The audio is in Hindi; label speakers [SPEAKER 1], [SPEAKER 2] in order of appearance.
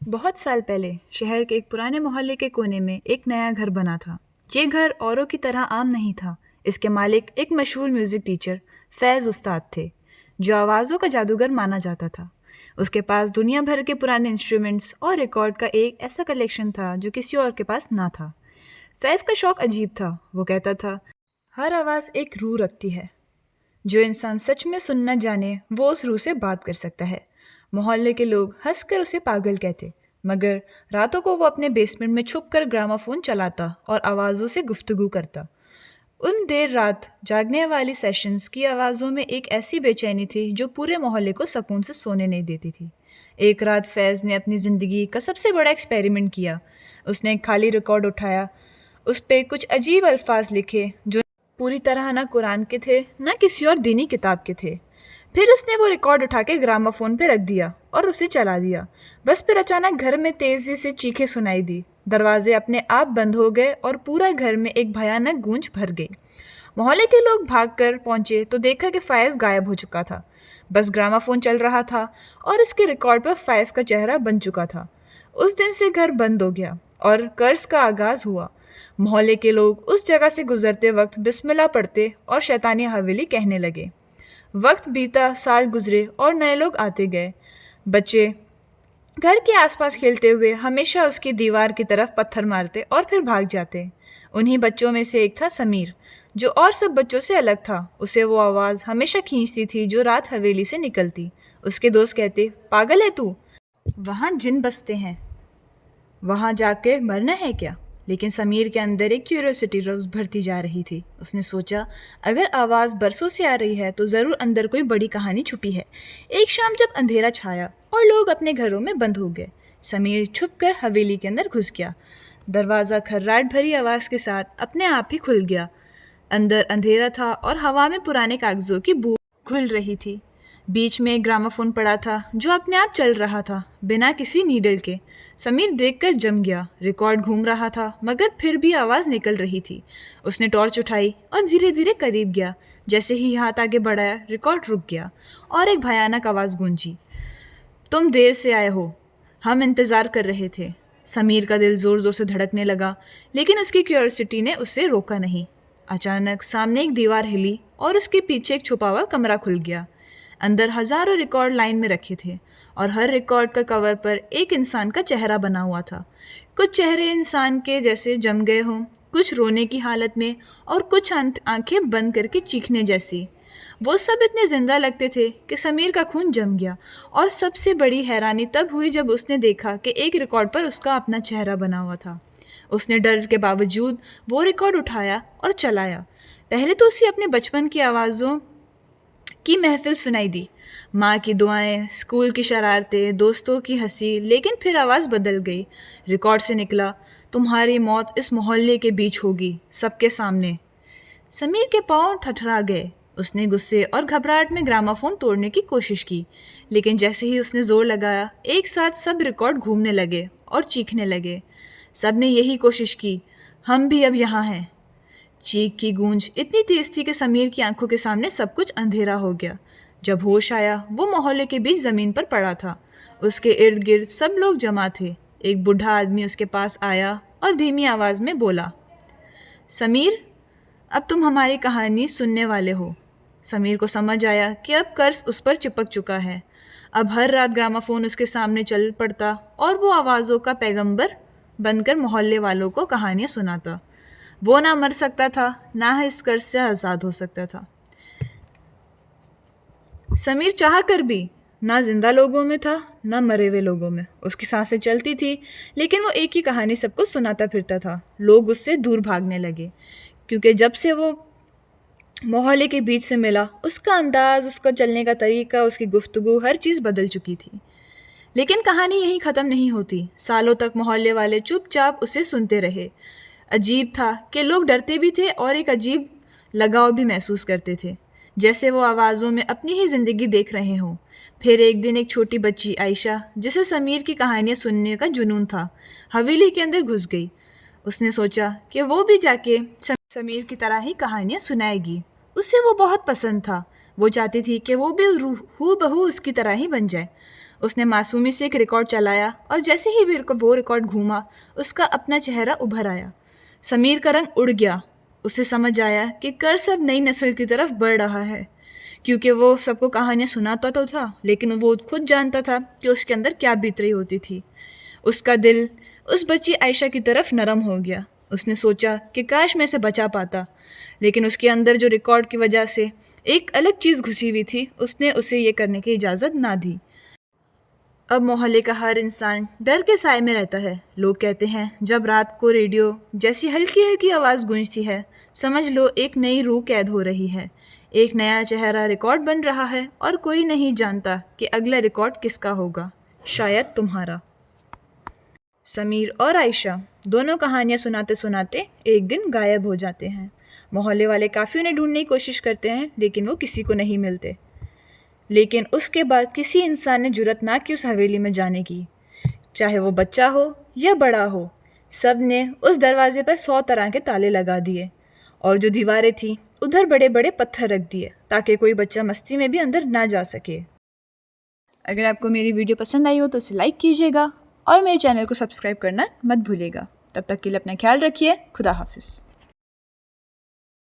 [SPEAKER 1] बहुत साल पहले शहर के एक पुराने मोहल्ले के कोने में एक नया घर बना था। ये घर औरों की तरह आम नहीं था। इसके मालिक एक मशहूर म्यूजिक टीचर फैज़ उस्ताद थे, जो आवाज़ों का जादूगर माना जाता था। उसके पास दुनिया भर के पुराने इंस्ट्रूमेंट्स और रिकॉर्ड का एक ऐसा कलेक्शन था जो किसी और के पास ना था। फैज़ का शौक अजीब था। वो कहता था, हर आवाज़ एक रूह रखती है। जो इंसान सच में सुनना जाने वो उस रूह से बात कर सकता है। मोहल्ले के लोग हंसकर उसे पागल कहते, मगर रातों को वो अपने बेसमेंट में छुप कर ग्रामाफोन चलाता और आवाज़ों से गुफ्तगू करता। उन देर रात जागने वाली सेशंस की आवाज़ों में एक ऐसी बेचैनी थी जो पूरे मोहल्ले को सुकून से सोने नहीं देती थी। एक रात फैज़ ने अपनी ज़िंदगी का सबसे बड़ा एक्सपेरिमेंट किया। उसने एक खाली रिकॉर्ड उठाया, उस पे कुछ अजीब अल्फाज लिखे जो पूरी तरह ना कुरान के थे ना किसी और दीनी किताब के थे। फिर उसने वो रिकॉर्ड उठा के ग्रामाफोन पे रख दिया और उसे चला दिया। बस फिर अचानक घर में तेजी से चीखें सुनाई दी। दरवाजे अपने आप बंद हो गए और पूरा घर में एक भयानक गूंज भर गई। मोहल्ले के लोग भागकर पहुंचे तो देखा कि फैज़ गायब हो चुका था। बस ग्रामाफोन चल रहा था और इसके रिकॉर्ड पर फैज़ का चेहरा बन चुका था। उस दिन से घर बंद हो गया और कर्ज का आगाज हुआ। मोहल्ले के लोग उस जगह से गुजरते वक्त बिस्मिल्लाह पढ़ते और शैतानी हवेली कहने लगे। वक्त बीता, साल गुजरे और नए लोग आते गए। बच्चे घर के आसपास खेलते हुए हमेशा उसकी दीवार की तरफ पत्थर मारते और फिर भाग जाते। उन्हीं बच्चों में से एक था समीर, जो और सब बच्चों से अलग था। उसे वो आवाज़ हमेशा खींचती थी जो रात हवेली से निकलती। उसके दोस्त कहते, पागल है तू, वहाँ जिन बसते हैं, वहाँ जाके मरना है क्या? लेकिन समीर के अंदर एक क्यूरियोसिटी रोज भरती जा रही थी। उसने सोचा, अगर आवाज़ बरसों से आ रही है तो ज़रूर अंदर कोई बड़ी कहानी छुपी है। एक शाम जब अंधेरा छाया और लोग अपने घरों में बंद हो गए, समीर छुपकर हवेली के अंदर घुस गया। दरवाज़ा खर्राट भरी आवाज़ के साथ अपने आप ही खुल गया। अंदर अंधेरा था और हवा में पुराने कागजों की बू घुल रही थी। बीच में एक ग्रामाफोन पड़ा था जो अपने आप चल रहा था, बिना किसी नीडल के। समीर देखकर जम गया। रिकॉर्ड घूम रहा था मगर फिर भी आवाज़ निकल रही थी। उसने टॉर्च उठाई और धीरे धीरे करीब गया। जैसे ही हाथ आगे बढ़ाया, रिकॉर्ड रुक गया और एक भयानक आवाज़ गूंजी, तुम देर से आए हो, हम इंतज़ार कर रहे थे। समीर का दिल ज़ोर ज़ोर से धड़कने लगा, लेकिन उसकी क्यूरियोसिटी ने उसे रोका नहीं। अचानक सामने एक दीवार हिली और उसके पीछे एक छुपा हुआ कमरा खुल गया। अंदर हज़ारों रिकॉर्ड लाइन में रखे थे और हर रिकॉर्ड का कवर पर एक इंसान का चेहरा बना हुआ था। कुछ चेहरे इंसान के जैसे जम गए हों, कुछ रोने की हालत में और कुछ आंखें बंद करके चीखने जैसी। वो सब इतने जिंदा लगते थे कि समीर का खून जम गया। और सबसे बड़ी हैरानी तब हुई जब उसने देखा कि एक रिकॉर्ड पर उसका अपना चेहरा बना हुआ था। उसने डर के बावजूद वो रिकॉर्ड उठाया और चलाया। पहले तो उसे अपने बचपन की आवाज़ों की महफिल सुनाई दी, माँ की दुआएं, स्कूल की शरारतें, दोस्तों की हंसी। लेकिन फिर आवाज़ बदल गई। रिकॉर्ड से निकला, तुम्हारी मौत इस मोहल्ले के बीच होगी, सबके सामने। समीर के पांव थरथरा गए। उसने गुस्से और घबराहट में ग्रामाफोन तोड़ने की कोशिश की, लेकिन जैसे ही उसने जोर लगाया, एक साथ सब रिकॉर्ड घूमने लगे और चीखने लगे। सब ने यही कोशिश की, हम भी अब यहाँ हैं। चीख की गूंज इतनी तेज थी कि समीर की आंखों के सामने सब कुछ अंधेरा हो गया। जब होश आया, वो मोहल्ले के बीच ज़मीन पर पड़ा था। उसके इर्द गिर्द सब लोग जमा थे। एक बूढ़ा आदमी उसके पास आया और धीमी आवाज़ में बोला, समीर, अब तुम हमारी कहानी सुनने वाले हो। समीर को समझ आया कि अब कर्ज उस पर चिपक चुका है। अब हर रात ग्रामाफोन उसके सामने चल पड़ता और वो आवाज़ों का पैगंबर बनकर मोहल्ले वालों को कहानियाँ सुनाता। वो ना मर सकता था, ना इस कर्ज से आज़ाद हो सकता था। समीर चाह कर भी ना जिंदा लोगों में था ना मरे हुए लोगों में। उसकी सांसें चलती थी, लेकिन वो एक ही कहानी सबको सुनाता फिरता था। लोग उससे दूर भागने लगे, क्योंकि जब से वो मोहल्ले के बीच से मिला, उसका अंदाज, उसका चलने का तरीका, उसकी गुफ्तगू, हर चीज़ बदल चुकी थी। लेकिन कहानी यहीं ख़त्म नहीं होती। सालों तक मोहल्ले वाले चुपचाप उसे सुनते रहे। अजीब था कि लोग डरते भी थे और एक अजीब लगाव भी महसूस करते थे, जैसे वो आवाज़ों में अपनी ही ज़िंदगी देख रहे हों। फिर एक दिन एक छोटी बच्ची आयशा, जिसे समीर की कहानियाँ सुनने का जुनून था, हवेली के अंदर घुस गई। उसने सोचा कि वो भी जाके समीर की तरह ही कहानियाँ सुनाएगी। उसे वो बहुत पसंद था। वो चाहती थी कि वो भी हूबहू उसकी तरह ही बन जाए। उसने मासूमी से एक रिकॉर्ड चलाया और जैसे ही वो रिकॉर्ड घूमा, उसका अपना चेहरा उभर आया। समीर का रंग उड़ गया। उसे समझ आया कि कर्स अब नई नस्ल की तरफ बढ़ रहा है, क्योंकि वो सबको कहानियाँ सुनाता तो था, लेकिन वो खुद जानता था कि उसके अंदर क्या बीत रही होती थी। उसका दिल उस बच्ची आयशा की तरफ नरम हो गया। उसने सोचा कि काश मैं इसे बचा पाता, लेकिन उसके अंदर जो रिकॉर्ड की वजह से एक अलग चीज़ घुसी हुई थी, उसने उसे ये करने की इजाज़त ना दी। अब मोहल्ले का हर इंसान डर के साए में रहता है। लोग कहते हैं जब रात को रेडियो जैसी हल्की हल्की आवाज़ गूंजती है, समझ लो एक नई रूह कैद हो रही है। एक नया चेहरा रिकॉर्ड बन रहा है और कोई नहीं जानता कि अगला रिकॉर्ड किसका होगा, शायद तुम्हारा। समीर और आयशा दोनों कहानियाँ सुनाते सुनाते एक दिन गायब हो जाते हैं। मोहल्ले वाले काफ़ी उन्हें ढूंढने की कोशिश करते हैं, लेकिन वो किसी को नहीं मिलते। लेकिन उसके बाद किसी इंसान ने जुर्रत ना की उस हवेली में जाने की। चाहे वो बच्चा हो या बड़ा हो, सब ने उस दरवाजे पर 100 तरह के ताले लगा दिए और जो दीवारें थी उधर बड़े बड़े पत्थर रख दिए ताकि कोई बच्चा मस्ती में भी अंदर ना जा सके। अगर आपको मेरी वीडियो पसंद आई हो तो उसे लाइक कीजिएगा और मेरे चैनल को सब्सक्राइब करना मत भूलिएगा। तब तक के लिए अपना ख्याल रखिए। खुदा हाफिज़।